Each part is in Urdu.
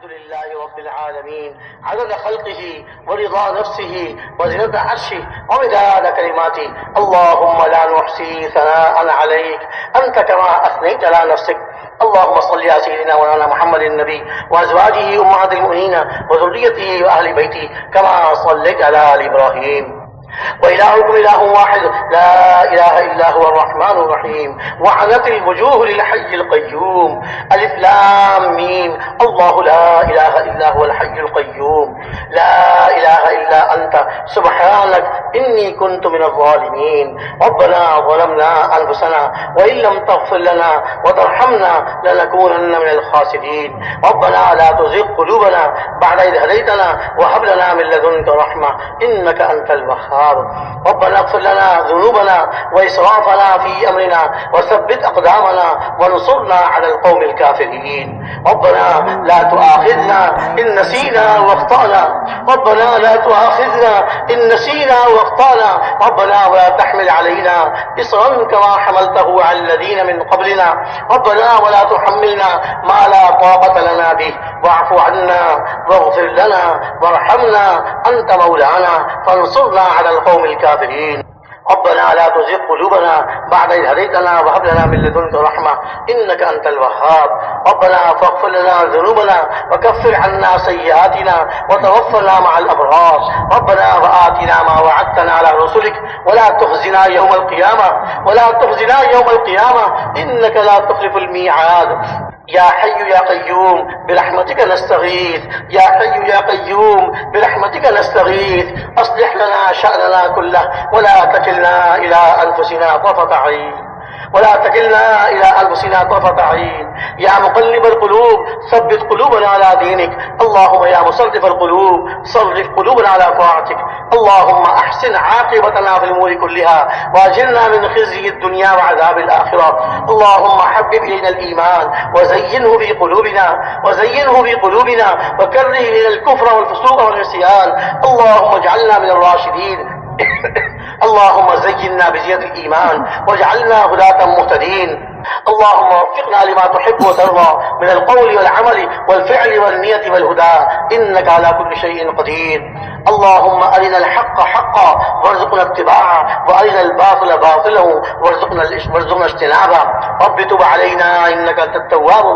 الحمد لله رب العالمين عدد خلقه ورضا نفسه وزنة عرشه ومداد كلماته. اللهم لا نحصي ثناء عليك أنت كما أثنيت على نفسك. اللهم صل على سيدنا مولانا محمد النبي وأزواجه أمهات المؤمنين وذريته وأهل بيته كما صليت على آل إبراهيم. وإلهكم إله واحد لا إله إلا هو الرحمن الرحيم. وعنت الوجوه للحي القيوم. ألف لام ميم. الله لا إله إلا هو الحي القيوم لا إله إلا أنت سبحانك إني كنت من الظالمين. ربنا ظلمنا أنفسنا وإن لم تغفر لنا وترحمنا لنكونن من الخاسرين. ربنا لا تزغ قلوبنا بعد إذ هديتنا وهب لنا من لدنك رحمة إنك أنت الوهاب. ربنا اغفر لنا ذنوبنا وإسرافنا في أمرنا وثبت أقدامنا وانصرنا على القوم الكافرين. ربنا لا تؤاخذنا إن نسينا واخطأنا. ربنا لا تؤاخذنا إن نسينا واخطأنا. ربنا ولا تحمل علينا إصرا كما حملته على الذين من قبلنا. ربنا ولا تحملنا ما لا طاقة لنا به واعف عنا واغفر لنا وارحمنا أنت مولانا فانصرنا على القوم الكافرين. ربنا لا تزغ قلوبنا بعد إذ هديتنا وهب لنا من لدنك رحمة إنك أنت الوهاب. ربنا فاغفر لنا ذنوبنا وكفر عنا سيئاتنا وتوفنا مع الأبرار. ربنا وآتنا ما وعدتنا على رسلك ولا تخزنا يوم القيامة إنك لا تخلف الميعاد. يا حي يا قيوم برحمتك نستغيث. يا حي يا قيوم برحمتك نستغيث. أصلح لنا شأننا كله ولا تكلنا إلى أنفسنا طرفة عين. يا مقلب القلوب ثبت قلوبنا على دينك. اللهم يا مصرف القلوب صرف قلوبنا على طاعتك. اللهم أحسن عاقبتنا في الأمور كلها وأجرنا من خزي الدنيا وعذاب الآخرة. اللهم حبب إلينا الإيمان وزينه في قلوبنا وكره إلينا الكفر والفسوق والعصيان. اللهم اجعلنا من الراشدين. اللهم زينا بزينة الإيمان واجعلنا هداة مهتدين. اللهم وفقنا لما تحب وترضى من القول والعمل والفعل والنية والهدى إنك على كل شيء قدير. اللهم أرنا الحق حقا وارزقنا اتباعه وأرنا الباطل باطلا وارزقنا اجتنابه. رب تب علينا إنك أنت التواب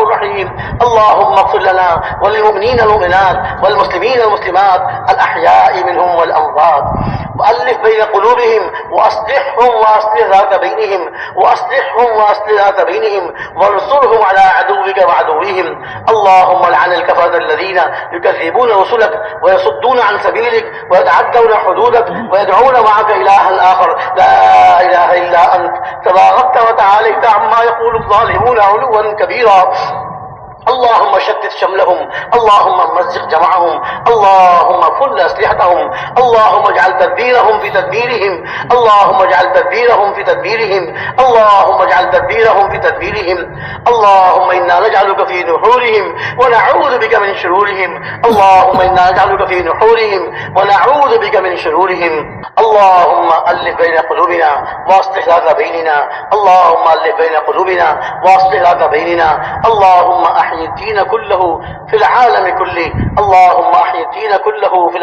الرحيم. اللهم اغفر لنا وللمؤمنين والمؤمنات والمسلمين والمسلمات الأحياء منهم والأموات وألف بين قلوبهم وأصلحهم ذات بينهم وانصرهم على عدوك وعدوهم. اللهم لعن الكفرة الذين يكذبون رسلك ويصدون عن سبيلك ويتعدون حدودك ويدعون معك إلها آخر لا إله إلا أنت تباركت وتعاليت عما يقول الظالمون علوا كبيرا. اللهم شتت شملهم. اللهم مزق جمعهم. اللهم فل أسلحتهم. اللهم اجعل تدبيرهم في تدبيرهم. اللهم إنا نجعلك في نحورهم ونعوذ بك من شرورهم. اللهم ألف بين قلوبنا وأصلح ذات بيننا. اللهم أحيي الدين كله في العالم كله. اللهم أحيي الدين كله في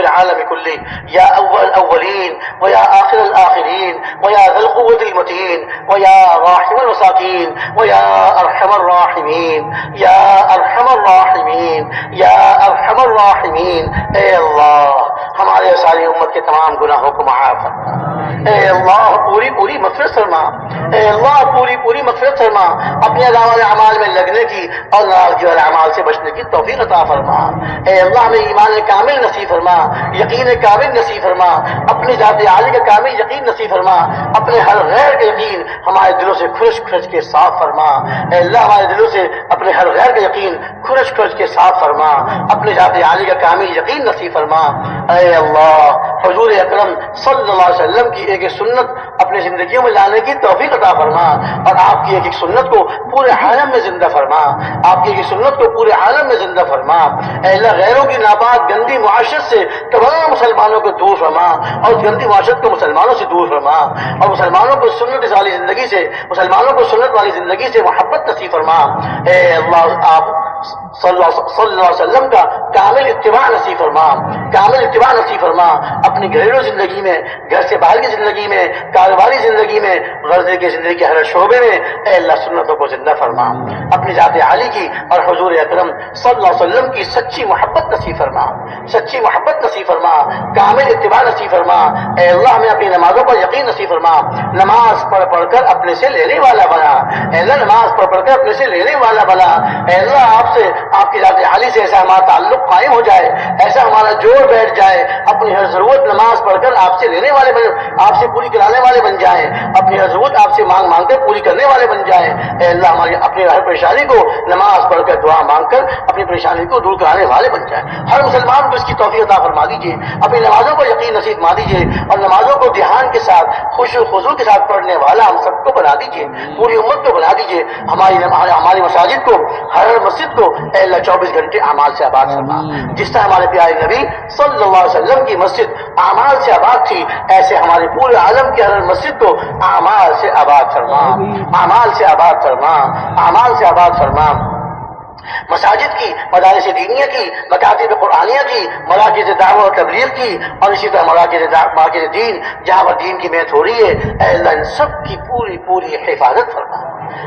العالم كله. يا أول الأولين ويا آخر الآخرين ويا ذا القوة المتين ويا راحم المساكين ويا أرحم الراحمين. اے اللہ ہمارے ساری امت کے تمام گناہوں کو معاف فرما. اے اللہ پوری مغفرت فرما. اپنے اعمال میں لگنے کی اور ناراضگی والے اعمال سے بچنے کی توفیق عطا فرما. اے اللہ ہمیں ایمان کامل نصیب فرما. یقین کامل نصیب فرما. اپنی ذات عالی کا کامل یقین نصیب فرما. اپنے ہر غیر کا یقین ہمارے دلوں سے کھرچ کے صاف فرما. اے اللہ ہمارے دلوں سے اپنے ہر غیر کا یقین کھرچ کھرچ کے صاف فرما، اپنے ذات عالی کا کامل یقین نصیب فرما۔ اے اللہ، حضور اکرم صلی اللہ علیہ وسلم کی ایک ایک سنت اپنی زندگیوں میں لانے کی توفیق عطا فرما، اور آپ کی ایک ایک سنت کو پورے عالم میں زندہ فرما، آپ کی ایک ایک سنت کو پورے عالم میں زندہ فرما۔ اے اللہ، غیروں کی ناپاک گندی معاشرت سے تمام مسلمانوں کو دور فرما، اور اس گندی معاشرت کو مسلمانوں سے دور فرما، اور مسلمانوں کو سنت والی زندگی سے، مسلمانوں کو سنت والی زندگی سے محبت نصیب فرما۔ اے اللہ، آپ صلی اللہ علیہ وسلم کا کامل اتباع نصیب فرما، کامل اتباع نصیب فرما، اپنی گھریلو زندگی میں، گھر سے باہر کی زندگی میں، کاروباری زندگی میں، غرضے کی زندگی کے ہر شعبے میں اے اللہ سنتوں کو زندہ فرما، اپنی ذات عالی کی اور حضور اکرم صلی اللہ علیہ وسلم کی سچی محبت نصیب فرما، سچی محبت نصیب فرما، کامل اتباع نصیب فرما۔ اے اللہ، ہمیں اپنی نمازوں پر یقین نصیب فرما، نماز پڑھ کر اپنے سے لینے والا بنا، اے اللہ نماز پڑھ کر اپنے سے لینے والا بنا۔ اے اللہ، آپ کی ذات عالی سے ایسا ہمارا تعلق قائم ہو جائے، ایسا ہمارا جوڑ بیٹھ جائے، اپنی ہر ضرورت نماز پڑھ کر آپ سے لینے والے آپ سے پوری کرانے والے بن جائیں، اپنی ہر ضرورت آپ سے مانگ کر پوری کرنے والے بن جائیں۔ اے اللہ، ہماری اپنی ہر پریشانی کو نماز پڑھ کر دعا مانگ کر اپنی پریشانی کو دور کرانے والے بن جائیں۔ ہر مسلمان کو اس کی توفیق عطا فرما دیجیے، اپنی نمازوں کو یقین نصیب فرما دیجیے، اور نمازوں کو دھیان کے ساتھ خشوع و خضوع کے ساتھ پڑھنے والا ہم سب کو بنا دیجیے، پوری امت کو بنا دیجیے۔ ہماری مساجد کو، ہر مسجد کو اے اللہ 24 گھنٹے اعمال سے آباد فرما۔ جس طرح ہمارے پیارے نبی صلی اللہ علیہ وسلم کی مسجد اعمال سے آباد تھی، ایسے ہمارے پورے عالم کی ہر مسجد کو اعمال سے آباد فرما، اعمال سے آباد فرما، اعمال سے آباد فرما۔ مساجد کی، مدارس دینیہ کی، مکاتب قرآنیہ کی، مراکز دعوت و تبلیغ کی، اور اسی طرح مراکز دین جہاں پر دین کی محنت ہو رہی ہے، اے اللہ ان سب کی پوری حفاظت فرما،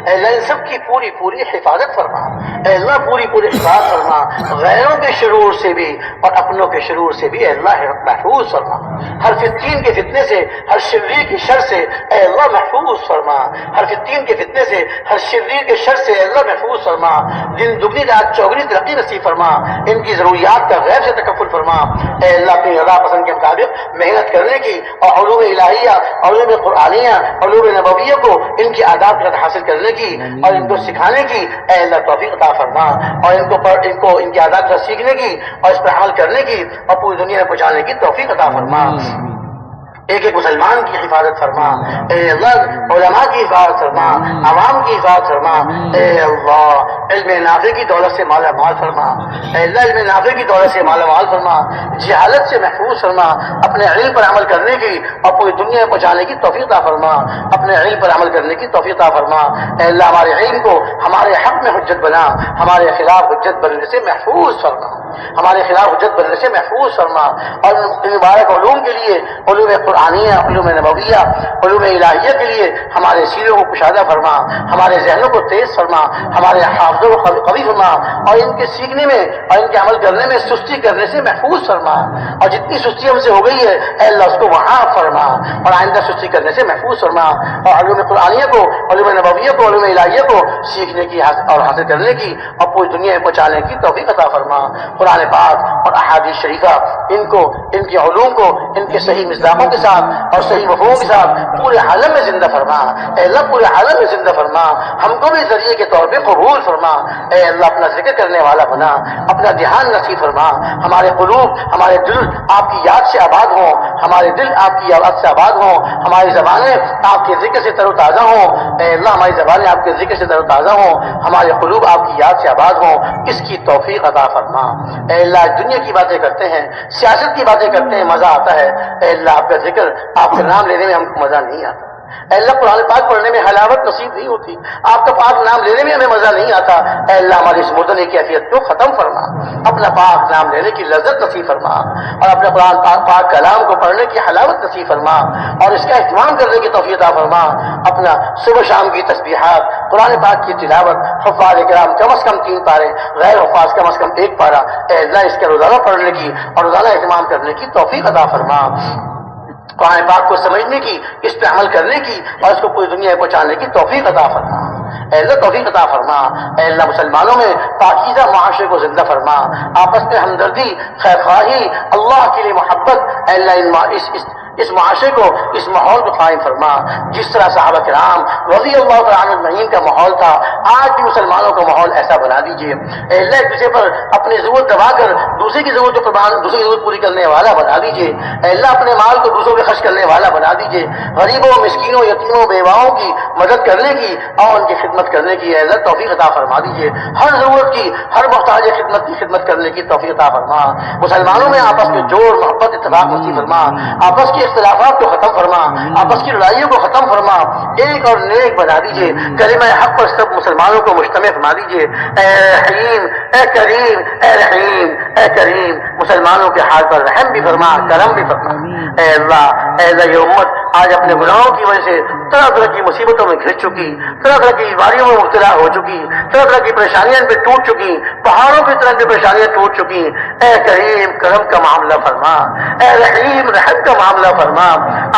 اے اللہ ان سب کی پوری حفاظت فرما، اے اللہ پوری حفاظت فرما، غیروں کے شرور سے بھی اور اپنوں کے شرور سے بھی اے اللہ محفوظ فرما، ہر فتین کے فتنے سے، ہر شریر کی شر سے اے اللہ محفوظ فرما، ہر فتین کے فتنے سے، ہر شریر کے شر سے اے اللہ محفوظ فرما، دن دگنی رات چوگنی ترقی نصیب فرما، ان کی ضروریات کا غیب سے تکفل فرما۔ اے اللہ اپنی رضا پسند کے مطابق محنت کرنے کی اور علوم الہیہ، علوم قرآنیہ، علوم نبویہ کو ان کی آداب کے ساتھ حاصل کرنے کی اور ان کو سکھانے کی اے اللہ توفیق عطا فرما، اور ان کی آداب کے ساتھ سیکھنے کی اور اس پر عمل کرنے کی اور پوری دنیا میں پہنچانے کی توفیق عطا فرما۔ ایک ایک مسلمان کی حفاظت فرما، اے اللہ علماء کی حفاظت فرما، عوام کی حفاظت فرما، اے اللہ علم نافع کی دولت سے مالا مال فرما، اے اللہ علم نافع کی دولت سے مالا مال فرما، جہالت سے محفوظ فرما، اپنے علم پر عمل کرنے کی اور پوری دنیا میں پہنچانے کی توفیق عطا فرما، اپنے علم پر عمل کرنے کی توفیق عطا فرما۔ اے اللہ ہمارے علم کو ہمارے حق میں حجت بنا، ہمارے خلاف حجت بننے سے محفوظ فرما، ہمارے خلاف حجت بننے سے محفوظ فرما، اور ان مبارک علوم کے لیے، علوم قرآنیہ، علوم نبویہ، علوم الہیہ کے لیے ہمارے سینوں کو کشادہ فرما، ہمارے ذہنوں کو تیز فرما، ہمارے حافظوں کو قوی فرما، اور ان کے سیکھنے میں اور ان کے عمل کرنے میں سستی کرنے سے محفوظ فرما، اور جتنی سستی ہم سے ہو گئی ہے اے اللہ اس کو وہاں فرما، اور آئندہ سستی کرنے سے محفوظ فرما، اور علوم قرآنیہ کو، علوم نبویہ کو، علوم الہیہ کو سیکھنے کی اور حاصل کرنے کی اور پوری دنیا میں پہنچانے کی توفیق عطا فرما۔ قرآن پاک اور احادیث شریفہ ان کے علوم کو ان کے صحیح مصداقوں کے ساتھ اور صحیح مفہوم کے ساتھ پورے عالم میں زندہ فرما، اے اللہ پورے عالم میں زندہ فرما، ہم کو بھی ذریعے کے طور پہ قبول فرما، اے اللہ اپنا ذکر کرنے والا بنا، اپنا دھیان نصیب فرما، ہمارے قلوب، ہمارے دل آپ کی یاد سے آباد ہوں، ہمارے دل آپ کی یاد سے آباد ہوں، ہماری زبانیں آپ کے ذکر سے تر و تازہ ہوں، اے اللہ ہماری زبانیں آپ کے ذکر سے تر و تازہ ہوں، ہمارے قلوب آپ کی یاد سے آباد ہوں، اس کی توفیق عطا فرما۔ اے اللہ دنیا کی باتیں کرتے ہیں، سیاست کی باتیں کرتے ہیں، مزہ آتا ہے، اے اللہ آپ کا ذکر، آپ کا نام لینے میں ہم کو مزہ نہیں آتا، اے اللہ قرآن پاک پڑھنے میں حلاوت نصیب نہیں ہوتی، آپ کا پاک نام لینے میں ہمیں مزہ نہیں آتا، اے اللہ ہماری اس مردنی کیفیت کو ختم فرما، اپنا پاک نام لینے کی لذت نصیب فرما، اور اپنے قرآن پاک کلام کو پڑھنے کی حلاوت نصیب فرما، اور اس کا اہتمام کرنے کی توفیق عطا فرما، اپنا صبح شام کی تسبیحات، قرآن پاک کی تلاوت، حفاظ کرام کم از کم 3 پارے، غیر حفاظ کم از کم 1 پارا، اے اللہ اس کے روزانہ پڑھنے کی اور روزانہ اہتمام کرنے کی توفیق عطا فرما، قرآن پاک کو سمجھنے کی، اس پہ عمل کرنے کی اور اس کو پوری دنیا میں پہنچانے کی توفیق عطا فرما، اے اللہ توفیق عطا فرما، اے اللہ مسلمانوں میں پاکیزہ معاشرے کو زندہ فرما، آپس میں ہمدردی، خیر خواہی، اللہ کے لیے محبت، اے اللہ اس معاشرے کو، اس ماحول کو قائم فرما جس طرح صحابہ کرام رضی اللہ تعالیٰ عنہ اجمعین کا ماحول تھا، آج بھی مسلمانوں کا ماحول ایسا بنا دیجیے۔ اے اللہ ایک دوسرے پر اپنی ضرورت دبا کر دوسرے کی ضرورت دوسرے کی ضرورت پوری کرنے والا بنا دیجیے۔ اے اللہ اپنے مال کو دوسروں پہ خرچ کرنے والا بنا دیجیے۔ غریبوں، مسکینوں، یتیموں، بیواؤں کی مدد کرنے کی اور ان کی خدمت کرنے کی اے اللہ توفیق عطا فرما دیجیے۔ ہر ضرورت کی، ہر محتاج خدمت کی خدمت کرنے کی توفیق عطا فرما۔ مسلمانوں میں آپس میں جوڑ، محبت، اتفاق نصیب فرما۔ آپس کے اختلافات کو ختم فرما، آپس کی لڑائیوں کو ختم فرما، ایک اور نیک بنا دیجیے۔ کلمہ حق پر سب مسلمانوں کو مجتمع فرما دیجیے۔ اے رحیم، اے کریم، اے رحیم، اے کریم، مسلمانوں کے حال پر رحم بھی فرما، کرم بھی فرما۔ اے اللہ یہ امت آج اپنے گناہوں کی وجہ سے طرح طرح کی مصیبتوں میں گھر چکی، طرح طرح کی بیماریوں میں مبتلا ہو چکی، طرح طرح کی پریشانیاں پہ ٹوٹ چکی، پہاڑوں کی طرح کی پریشانیاں ٹوٹ چکی۔ اے کریم کرم کا معاملہ فرما، اے رحیم رحم کا معاملہ فرما۔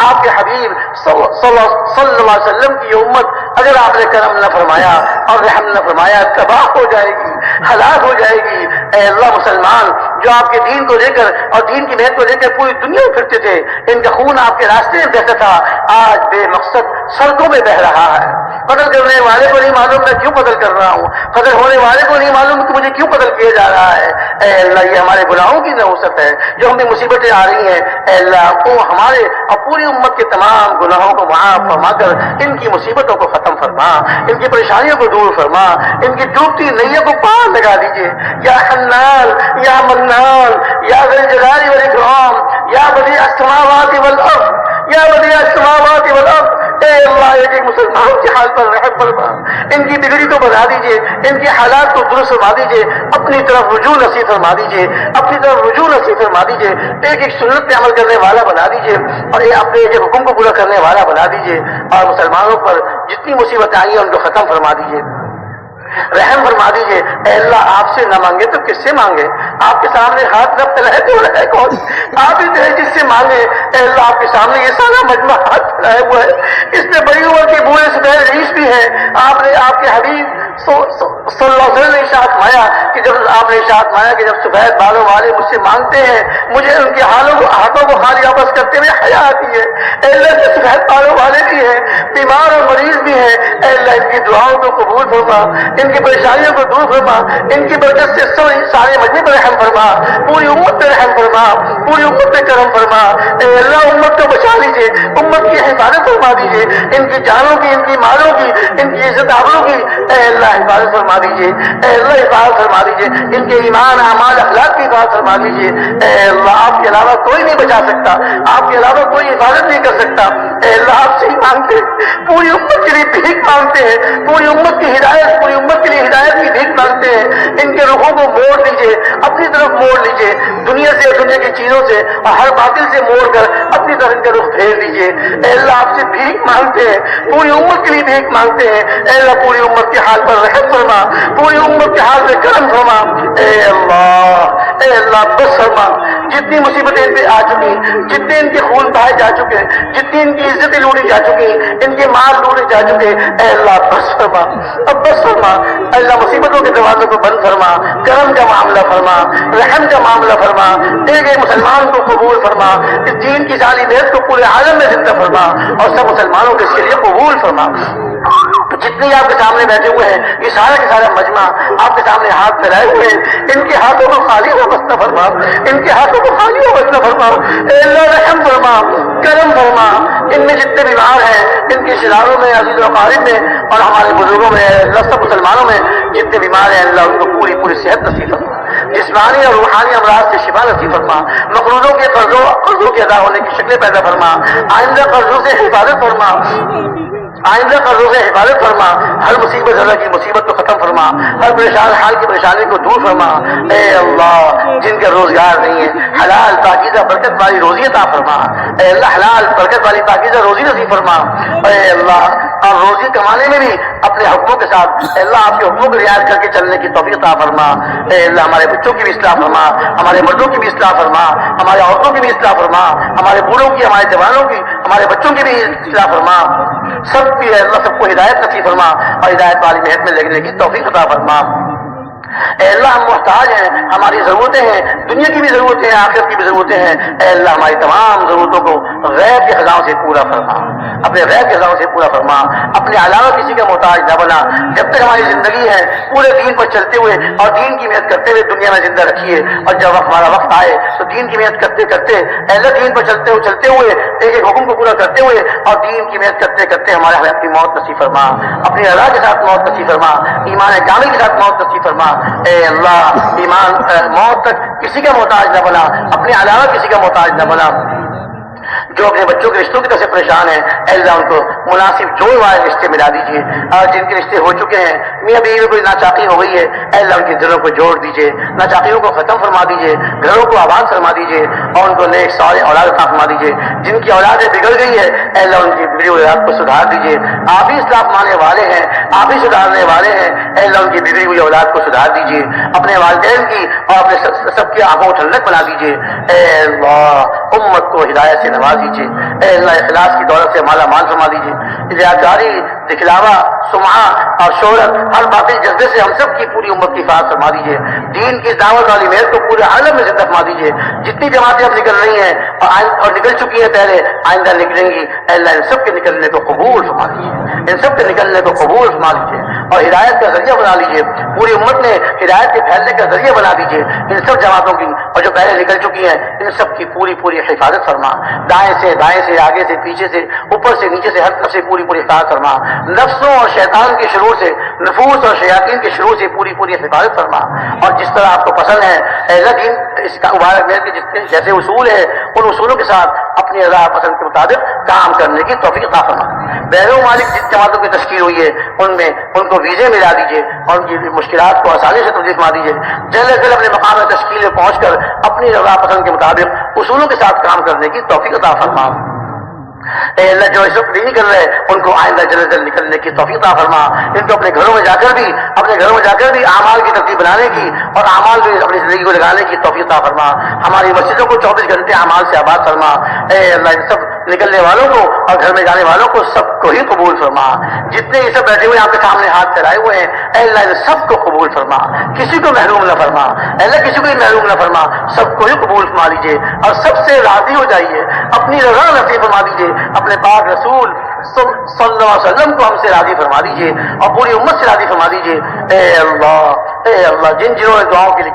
آپ کے حبیب صلی اللہ علیہ وسلم کی امت اگر آپ نے کرم نہ فرمایا اور رحم نہ فرمایا تباہ ہو جائے گی، ہلاک ہو جائے گی۔ اے اللہ مسلمان جو آپ کے دین کو لے کر اور دین کی محنت کو لے کر پوری دنیا میں پھرتے تھے، ان کا خون آپ کے راستے میں بہتا تھا، آج بے مقصد سڑکوں میں بہ رہا ہے۔ قتل کرنے والے کو نہیں معلوم میں کیوں قتل کر رہا ہوں، قتل ہونے والے کو نہیں معلوم کہ مجھے کیوں قتل کیا جا رہا ہے۔ اے اللہ یہ ہمارے گناہوں کی نحوست ہے جو ہمیں مصیبتیں آ رہی ہیں۔ اے اللہ وہ ہمارے اور پوری امت کے تمام گناہوں کو معاف فرما کر ان کی مصیبتوں کو ختم فرما، ان کی پریشانیوں کو دور فرما، ان کی ڈوبتی نیا کو پار لگا دیجیے۔ یا حنان، یا منان، یا ذی الجلال والاکرام، یا بدیع السماوات والارض، یا بدیع السماوات والارض۔ اے اللہ ایک مسلمانوں کے حال پر رحم فرما، ان کی بگڑی کو بنا دیجیے، ان کے حالات کو درست فرما دیجیے، اپنی طرف رجوع نصیب فرما دیجیے، اپنی طرف رجوع نصیب فرما دیجیے، ایک سنت پہ عمل کرنے والا بنا دیجیے اور اپنے ایک حکم کو پورا کرنے والا بنا دیجیے، اور مسلمانوں پر جتنی مصیبتیں آئی ہیں ان کو ختم فرما دیجیے، رحم فرما دیجیے۔ اے اللہ آپ سے نہ مانگے تو کس سے مانگے؟ آپ کے سامنے ہاتھ نہ پھیلائے تو رہے کون؟ آپ ہی دے جس سے مانگے۔ اے اللہ آپ کے سامنے یہ سارا مجمع ہاتھ پھیلائے ہوا ہے، اس میں بڑی عمر کے بوڑھے سفید رئیس بھی ہیں۔ آپ نے آپ کے حبیب صلی اللہ علیہ وسلم نے ارشاد فرمایا کہ جب آپ نے ارشاد فرمایا کہ جب سفید بالوں والے مجھ سے مانگتے ہیں مجھے ان کے ہاتھوں کو خالی واپس کرتے ہوئے حیا آتی ہے۔ اے اللہ کے سفید بالوں والے بھی ہیں، بیمار اور مریض بھی ہیں۔ اے اللہ ان کی دعاؤں کو قبول فرما، ان کی پریشانیوں کو دور فرما، ان کی برکت سے سارے مجمع پر رحم فرما، پوری امت پہ رحم فرما، پوری امت پہ کرم فرما۔ اے اللہ امت کو بچا لیجیے، امت کی حفاظت فرما دیجیے، ان کی جانوں کی، ان کی مالوں کی، ان کی عزت آبروں کی اے اللہ حفاظت فرما دیجیے۔ اے اللہ حفاظت فرما دیجیے، ان کے ایمان، اعمال، اخلاق کی حفاظت فرما دیجیے۔ اے اللہ آپ کے علاوہ کوئی نہیں بچا سکتا، آپ کے علاوہ کوئی حفاظت نہیں کر سکتا۔ اے اللہ آپ سے ہی مانگتے ہیں، پوری امت کے لیے بھیک مانگتے ہیں، پوری امت کی ہدایت، پوری امت کے لیے ہدایت کی بھیک مانگتے ہیں۔ ان کے رخوں کو موڑ لیجیے، اپنی طرف موڑ لیجیے، دنیا سے اور دنیا کی چیزوں سے اور ہر باطل سے موڑ کر اپنی طرف ان کا رخ پھیر دیجیے۔ اے اللہ آپ سے بھیک مانگتے ہیں، پوری امت کے لیے بھیک مانگتے ہیں۔ اے اللہ پوری امت کے حال پر رحم فرما، پوری امت کے حال میں کرم فرما۔ اے اللہ بس فرما، جتنی مصیبتیں ان پہ آ چکی، جتنے ان کے خون بہائے جا چکے، جتنی ان کی عزتیں لوٹی جا چکی، ان کے مال لوٹے جا چکے، اے اللہ بس فرما، اب بس فرما۔ اے اللہ مصیبتوں کے دروازوں کو بند فرما، کرم کا معاملہ فرما، رحم کا معاملہ فرما، ایک ایک مسلمان کو قبول فرما، اس دین کی صالحیت کو پورے عالم میں زندہ فرما اور سب مسلمانوں کے ذریعے قبول فرما۔ جتنے آپ کے سامنے بیٹھے ہوئے ہیں یہ سارا کا سارا مجمع آپ کے سامنے ہاتھ پھیلائے ہوئے ہیں، ان کے ہاتھوں کو خالی واپس نہ فرما، ان کے ہاتھوں کو خالی واپس نہ فرما۔ اے اللہ رحم فرما، کرم فرما، ان میں جتنے بیمار ہیں ان کے رشتہ داروں میں، عزیز و اقارب میں اور ہمارے بزرگوں میں، اللہ سب مسلمانوں میں جتنے بیمار ہیں اللہ ان کو پوری پوری صحت نصیب فرما، جسمانی اور روحانی امراض سے شفا نصیب فرما، مقروضوں کے قرضوں کے ادا ہونے کی شکلیں پیدا فرما، آئندہ قرضوں سے حفاظت فرما، آئندہ قرضوں سے حفاظت فرما، ہر مصیبت اللہ کی مصیبت کو ختم فرما، ہر پریشان حال کی پریشانی کو دور فرما۔ اے اللہ جن کا روزگار نہیں ہے حلال پاکیزہ برکت والی روزی عطا فرما، اے اللہ حلال برکت والی پاکیزہ روزی نصیب فرما۔ اے اللہ اور روزی کمانے میں بھی اپنے حکموں کے ساتھ اے اللہ آپ کے حکموں کو رعایت کر کے چلنے کی توفیق عطا فرما۔ اے اللہ ہمارے بچوں کی بھی اصلاح فرما، ہمارے مردوں کی بھی اصلاح فرما، ہمارے عورتوں کی بھی اصلاح فرما، ہمارے بوڑھوں کی، ہمارے جوانوں کی، ہمارے بچوں کی بھی اصلاح فرما، سب کی اللہ سب کو ہدایت نصیب فرما اور ہدایت والی محنت میں لگنے کی توفیق عطا فرما۔ اے اللہ ہم محتاج ہیں، ہماری ضرورتیں ہیں، دنیا کی بھی ضرورتیں ہیں، آخرت کی بھی ضرورتیں ہیں، اے اللہ ہماری تمام ضرورتوں کو غیب کے خزانوں سے پورا فرما، اپنے غیب کے خزانوں سے پورا فرما، اپنے علاوہ کسی کا محتاج نہ بنا۔ جب تک ہماری زندگی ہے پورے دین پر چلتے ہوئے اور دین کی محنت کرتے ہوئے دنیا میں زندہ رکھیے، اور جب ہمارا وقت آئے تو دین کی محنت کرتے کرتے اے اللہ دین پر چلتے ہوئے ایک ایک حکم کو پورا کرتے ہوئے اور دین کی محنت کرتے کرتے ہمارے ہمیں اپنی موت نصیب فرما، اپنی رضا کے ساتھ موت نصیب فرما، ایمان کامل کے ساتھ موت نصیب فرما۔ اے اللہ ایمان موت تک کسی کا محتاج نہ بنا، اپنے علاوہ کسی کا محتاج نہ بنا۔ جو اپنے بچوں کے رشتوں کی طرف سے پریشان ہیں اے اللہ ان کو مناسب جوڑ والے رشتے ملا دیجیے، اور جن کے رشتے ہو چکے ہیں میاں بیوی میں کوئی ناچاقی ہو گئی ہے اے اللہ ان کے دلوں کو جوڑ دیجیے، ناچاقیوں کو ختم فرما دیجیے، گھروں کو آباد فرما دیجیے، اور ان کو نیک صالح اولاد عطا فرما دیجیے۔ جن کی اولادیں بگڑ گئی ہے اے اللہ ان کی بگڑی ہوئی اولاد کو سدھار دیجیے، آپ ہی اصلاح فرمانے والے ہیں، آپ ہی سدھارنے والے ہیں، اے اللہ ان کی بگڑی ہوئی اولاد کو سدھار دیجیے، اپنے والدین کی اور اپنے سب کی آنکھوں کو ٹھنڈک بنا دیجیے۔ اے اللہ امت کو ہدایت سے نواز دیجیے، اے اللہ اخلاص کی دولت سے مالا مال فرما دیجیے، ریاکاری، دکھلاوا، سمعہ اور شہرت ہر باطل جذبے سے ہم سب کی پوری امت کی حفاظت فرما دیجیے، دین کی دعوت والی محنت کو پورے عالم میں زندہ فرما دیجیے۔ جتنی جماعتیں اب نکل رہی ہیں اور نکل چکی ہیں پہلے، آئندہ نکلیں گی اے اللہ ان سب کے نکلنے کو قبول فرما دیجیے، ان سب کے نکلنے کو قبول فرما دیجیے اور ہدایت کا ذریعہ بنا لیجیے، پوری امت نے ہدایت کے پھیلنے کا ذریعہ بنا دیجیے ان سب جماعتوں کی، اور جو پہلے نکل چکی ہیں ان سب کی پوری حفاظت فرما، دائیں سے بائیں سے، آگے سے پیچھے سے، اوپر سے نیچے سے، ہر طرف سے پوری حفاظت فرما، نفسوں اور شیطان کے شرور سے، نفوس اور شیاطین کے شرور سے پوری حفاظت فرما، اور جس طرح آپ کو پسند ہے اے اللہ دین اس کا مبارک محنت کے جتنے جیسے اصول ہیں ان اصولوں کے ساتھ اپنی رضا پسند کے مطابق کام کرنے کی توفیق عطا فرما۔ بین الممالک جن جماعتوں کی تشکیل ہوئی ہے ان کو ویزے ملا دیجیے اور ان کی مشکلات کو آسانی سے تبدیل فرما دیجیے، جلد از جلد اپنے مقام تشکیل میں پہنچ کر اپنی رضا پسند کے مطابق اصولوں کے ساتھ کام کرنے کی توفیق عطا فرما۔ اے اللہ جو اس وقت نہیں کر رہے ان کو آئندہ جلد جلد نکلنے کی توفیق عطا فرما، ان کو اپنے گھروں میں جا کر بھی اعمال کی ترتیب بنانے کی اور اعمال میں اپنی زندگی کو لگانے کی توفیق عطا فرما، ہماری مسجدوں کو 24 گھنٹے اعمال سے آباد فرما۔ اے اللہ ان سب نکلنے والوں کو اور گھر میں جانے والوں کو سب کو ہی قبول فرما، جتنے یہ سب بیٹھے ہوئے آپ کے سامنے ہاتھ پھیلائے ہوئے ہیں اے اللہ ان سب کو قبول فرما، کسی کو محروم نہ فرما، اے اللہ کسی کو بھی محروم نہ فرما، سب کو ہی قبول فرما لیجیے اور سب سے راضی ہو جائیے، اپنی رضا نصیب فرما دیجیے، اپنے پاک رسول صلی اللہ علیہ وسلم کو ہم سے راضی فرما دیجیے اور پوری امت سے راضی فرما دیجیے۔ اے اللہ جنہوں نے دعاؤں کے لیے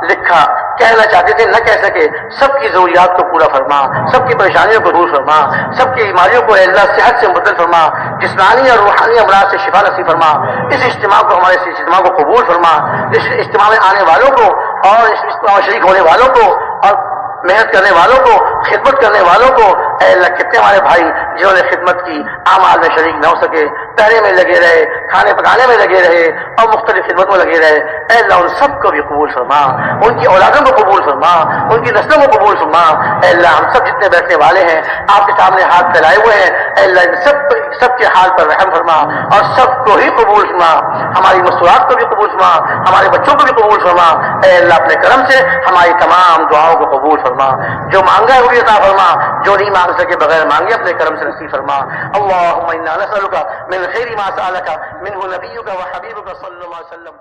لکھا کہنا چاہتے تھے نہ کہہ سکے، سب کی ضروریات کو پورا فرما، سب کی پریشانیوں کو دور فرما، سب کی بیماریوں کو اے اللہ صحت سے مبدل فرما، جسمانی اور روحانی امراض سے شفا نصیب فرما، اس اجتماع کو ہمارے اجتماع کو قبول فرما، اس اجتماع میں آنے والوں کو اور اس اجتماع میں شریک ہونے والوں کو اور محنت کرنے والوں کو، خدمت کرنے والوں کو اے اللہ کتنے ہمارے بھائی جنہوں نے خدمت کی اعمال میں شریک نہ ہو سکے، پہرے میں لگے رہے، کھانے پکانے میں لگے رہے اور مختلف خدمتوں میں لگے رہے، اے اللہ ان سب کو بھی قبول فرما، ان کی اولادوں کو قبول فرما، ان کی نسلوں کو قبول فرما۔ اے اللہ ہم سب جتنے بیٹھنے والے ہیں آپ کے سامنے ہاتھ پھیلائے ہوئے ہیں اے اللہ ان سب کے حال پر رحم فرما اور سب کو ہی قبول فرما، ہماری مستورات کو بھی قبول فرما، ہمارے بچوں کو بھی قبول فرما۔ اے اللہ اپنے کرم سے ہماری تمام دعاؤں کو قبول فرما، جو مانگا ہے وہ بھی عطا فرما، جو نہیں مانگ سکے بغیر مانگے اپنے کرم سے نصیب فرما۔ اللهم انا نسألك من خير ما سألك منه نبيك وحبيبك صلى الله عليه وسلم